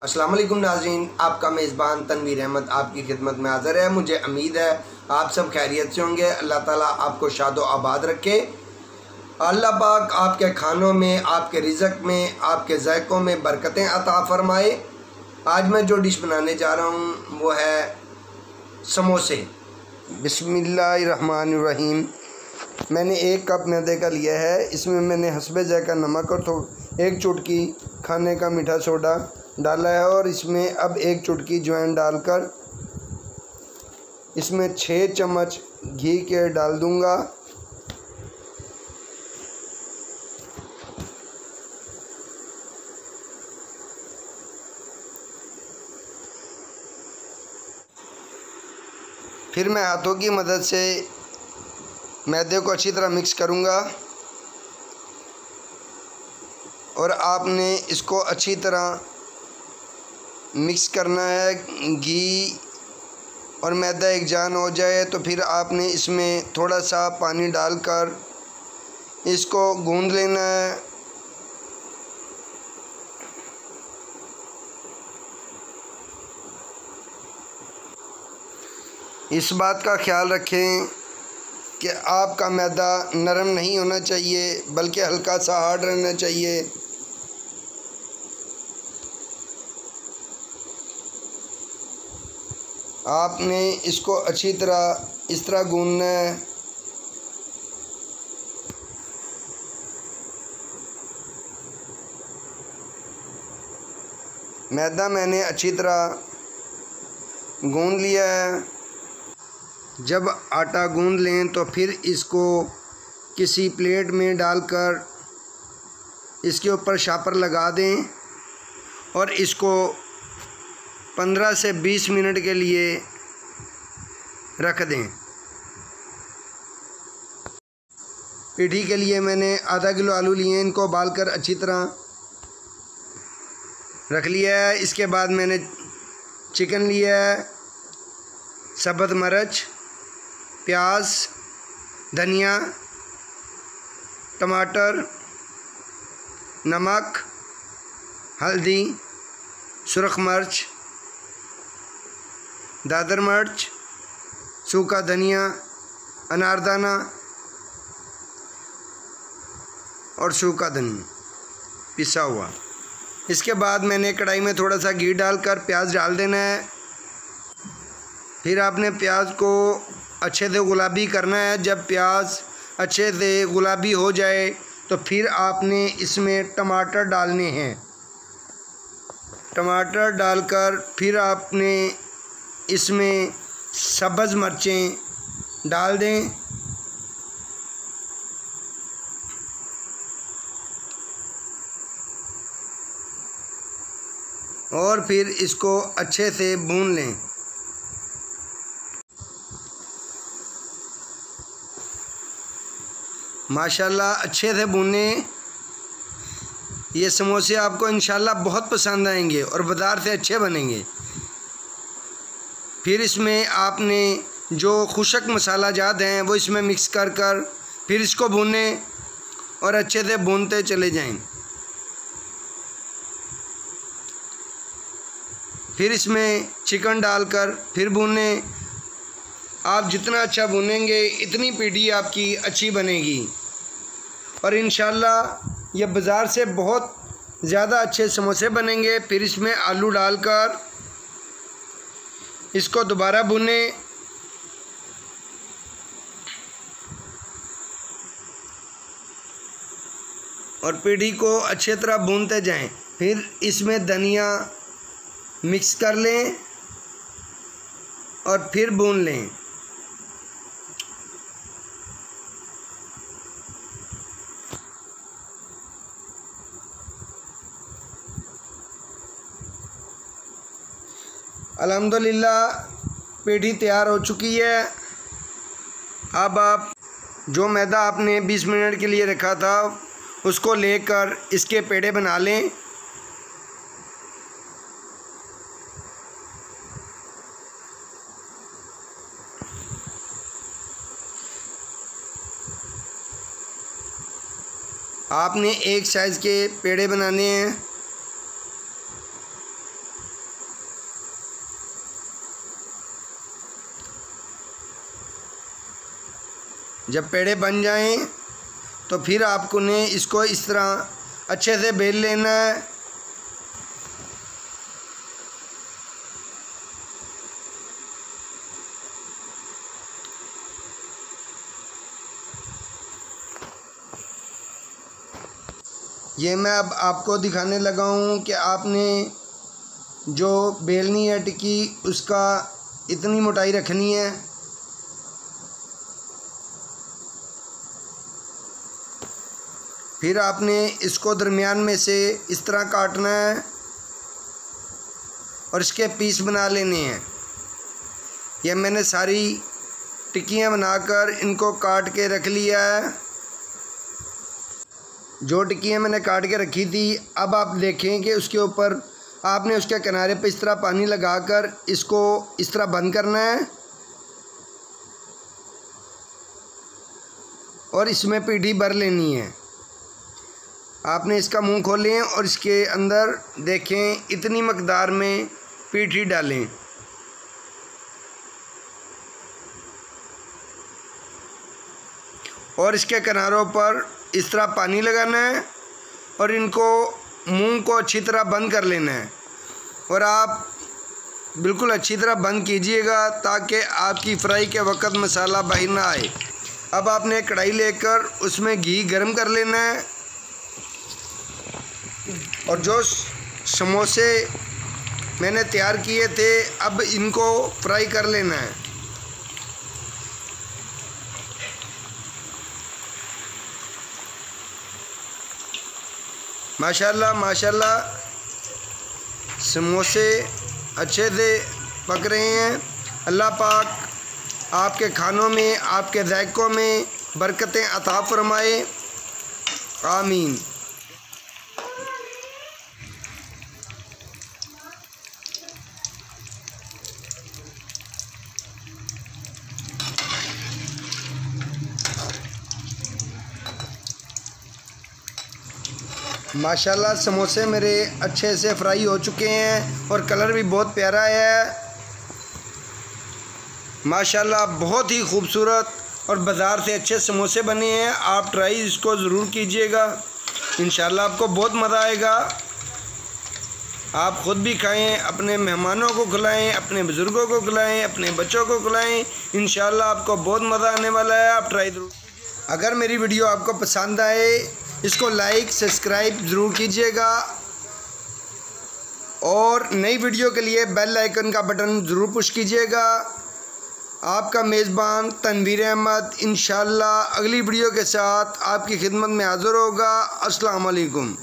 अस्सलाम वालेकुम नाज़रीन, आपका मेज़बान तनवीर अहमद आपकी खिदमत में हाज़िर है। मुझे उम्मीद है आप सब खैरियत से होंगे। अल्लाह ताला आपको शादो आबाद रखे। अल्लाह पाक आपके खानों में, आपके रिज़्क़ में, आपके ज़ायक़ों में बरकतें अता फ़रमाए। आज मैं जो डिश बनाने जा रहा हूँ वो है समोसे। बिस्मिल्लाहिर्रहमानिर्रहीम। मैंने 1 कप मैदे का लिया है। इसमें मैंने हस्बे ज़ायक़ा नमक और 1 चुटकी खाने का मीठा सोडा डाला है और इसमें अब 1 चुटकी अजवाइन डालकर इसमें 6 चम्मच घी के डाल दूंगा। फिर मैं हाथों की मदद से मैदे को अच्छी तरह मिक्स करूंगा और आपने इसको अच्छी तरह मिक्स करना है। घी और मैदा एक जान हो जाए तो फिर आपने इसमें थोड़ा सा पानी डालकर इसको गूंद लेना है। इस बात का ख्याल रखें कि आपका मैदा नरम नहीं होना चाहिए बल्कि हल्का सा हार्ड रहना चाहिए। आपने इसको अच्छी तरह इस तरह गूंदना है। मैदा मैंने अच्छी तरह गूंद लिया है। जब आटा गूंद लें तो फिर इसको किसी प्लेट में डालकर इसके ऊपर शापर लगा दें और इसको 15 से 20 मिनट के लिए रख दें। पीठी के लिए मैंने आधा किलो आलू लिए हैं, इनको उबालकर अच्छी तरह रख लिया है। इसके बाद मैंने चिकन लिया है, सब्ज़ मिर्च, प्याज, धनिया, टमाटर, नमक, हल्दी, सुरख मिर्च, दादर मिर्च, सूखा धनिया, अनारदाना और सूखा धनिया पिसा हुआ। इसके बाद मैंने कढ़ाई में थोड़ा सा घी डालकर प्याज डाल देना है। फिर आपने प्याज को अच्छे से गुलाबी करना है। जब प्याज अच्छे से गुलाबी हो जाए तो फिर आपने इसमें टमाटर डालने हैं। टमाटर डालकर फिर आपने इसमें सब्ज़ मिर्चें डाल दें और फिर इसको अच्छे से भून लें। माशाल्लाह अच्छे से भूने। ये समोसे आपको इंशाल्लाह बहुत पसंद आएंगे और बाज़ार से अच्छे बनेंगे। फिर इसमें आपने जो खुशक मसाला जात हैं वो इसमें मिक्स कर फिर इसको भूनें और अच्छे से भूनते चले जाएं। फिर इसमें चिकन डालकर फिर भूनें। आप जितना अच्छा भूनेंगे इतनी पीढ़ी आपकी अच्छी बनेगी और इंशाल्लाह ये बाज़ार से बहुत ज़्यादा अच्छे समोसे बनेंगे। फिर इसमें आलू डालकर इसको दोबारा भूनें और पीढ़ी को अच्छे तरह भूनते जाएं। फिर इसमें धनिया मिक्स कर लें और फिर भून लें। अल्हम्दुलिल्लाह पेठी तैयार हो चुकी है। अब आप जो मैदा आपने 20 मिनट के लिए रखा था उसको लेकर इसके पेड़े बना लें। आपने एक साइज़ के पेड़े बनाने हैं। जब पेड़े बन जाएं तो फिर आपको ने इसको इस तरह अच्छे से बेल लेना है। ये मैं अब आपको दिखाने लगा हूँ कि आपने जो बेलनी है टिक्की उसका इतनी मोटाई रखनी है। फिर आपने इसको दरमियान में से इस तरह काटना है और इसके पीस बना लेने हैं। यह मैंने सारी टिक्कियाँ बनाकर इनको काट के रख लिया है। जो टिक्कियाँ मैंने काट के रखी थी, अब आप देखें कि उसके ऊपर आपने उसके किनारे पे इस तरह पानी लगाकर इसको इस तरह बंद करना है और इसमें पीठी भर लेनी है। आपने इसका मुंह खोलें और इसके अंदर देखें इतनी मकदार में पीठी डालें। और इसके किनारों पर इस तरह पानी लगाना है और इनको मुंह को अच्छी तरह बंद कर लेना है। और आप बिल्कुल अच्छी तरह बंद कीजिएगा ताकि आपकी फ्राई के वक्त मसाला बाहर ना आए। अब आपने कढ़ाई लेकर उसमें घी गर्म कर लेना है और जो समोसे मैंने तैयार किए थे अब इनको फ्राई कर लेना है। माशाल्लाह माशाल्लाह समोसे अच्छे से पक रहे हैं। अल्लाह पाक आपके खानों में, आपके ज़ायक़ों में बरकतें अता फरमाए, आमीन। माशाल्लाह समोसे मेरे अच्छे से फ्राई हो चुके हैं और कलर भी बहुत प्यारा है। माशाल्लाह बहुत ही खूबसूरत और बाज़ार से अच्छे समोसे बने हैं। आप ट्राई इसको ज़रूर कीजिएगा, इंशाल्लाह आपको बहुत मज़ा आएगा। आप ख़ुद भी खाएं, अपने मेहमानों को खिलाएं, अपने बुज़ुर्गों को खिलाएं, अपने बच्चों को खिलाएं। इंशाल्लाह आपको बहुत मज़ा आने वाला है। आप ट्राई ज़रूर कीजिएगा। अगर मेरी वीडियो आपको पसंद आए इसको लाइक सब्सक्राइब ज़रूर कीजिएगा और नई वीडियो के लिए बेल आइकन का बटन ज़रूर पुश कीजिएगा। आपका मेज़बान तनवीर अहमद इंशाअल्लाह अगली वीडियो के साथ आपकी खिदमत में हाज़िर होगा। अस्सलाम वालेकुम।